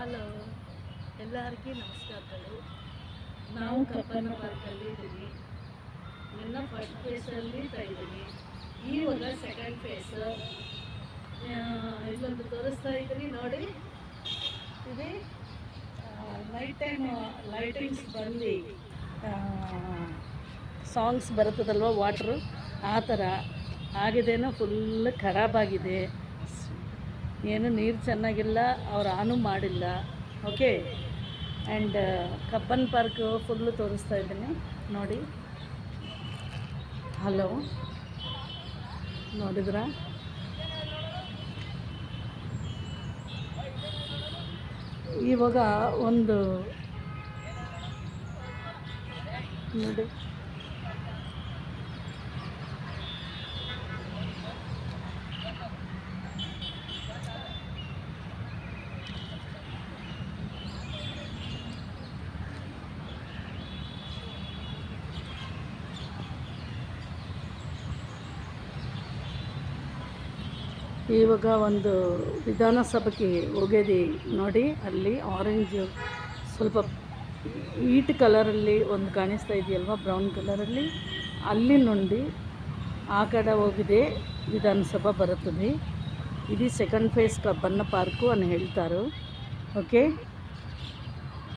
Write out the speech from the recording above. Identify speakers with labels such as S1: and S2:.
S1: Hello, ಎಲ್ಲರಿಗೂ ನಮಸ್ಕಾರಗಳು. ನಾವು ಕಬ್ಬನ ಪಾರ್ಕಲ್ಲಿ ಇದ್ದೀವಿ. ನನ್ನ ಫಸ್ಟ್ ಫೇಸಲ್ಲಿ ಇದ್ದೀನಿ. ಇವಾಗ ಸೆಕೆಂಡ್ ಫೇಸ್ ಇಲ್ಲೊಂದು ತೋರಿಸ್ತಾ ಇದ್ದೀನಿ ನೋಡಿ. ಇದು ನೈಟ್ ಟೈಮ್ ಲೈಟಿಂಗ್ಸ್ ಬಂದು ಸಾಂಗ್ಸ್ ಬರುತ್ತದಲ್ವ, ವಾಟ್ರು ಆ ಥರ ಆಗಿದೇನೋ. ಫುಲ್ ಖರಾಬಾಗಿದೆ, ಏನು ನೀರು ಚೆನ್ನಾಗಿಲ್ಲ, ಅವ್ರು ಆನು ಮಾಡಿಲ್ಲ. Okay, and Cubbon park full ತೋರಿಸ್ತಾ ಇದ್ದೀನಿ ನೋಡಿ. ಹಲೋ, ನೋಡಿದ್ರಾ? ಇವಾಗ ಒಂದು ನೋಡಿ, ಇವಾಗ ಒಂದು ವಿಧಾನಸಭೆಗೆ ಹೋಗಿದ್ದೆ ನೋಡಿ. ಅಲ್ಲಿ ಆರೆಂಜ್ ಸ್ವಲ್ಪ ವೀಟ್ ಕಲರಲ್ಲಿ ಒಂದು ಕಾಣಿಸ್ತಾ ಇದೆಯಲ್ವ, ಬ್ರೌನ್ ಕಲರಲ್ಲಿ. ಅಲ್ಲಿ ನೋಡಿ ಆ ಕಡೆ ಹೋಗಿದೆ ವಿಧಾನಸಭೆ ಬರುತ್ತದೆ. ಇದು ಸೆಕೆಂಡ್ ಫೇಸ್ ಕಬ್ಬನ್ನ ಪಾರ್ಕು ಅಂತ ಹೇಳ್ತಾರೆ. ಓಕೆ.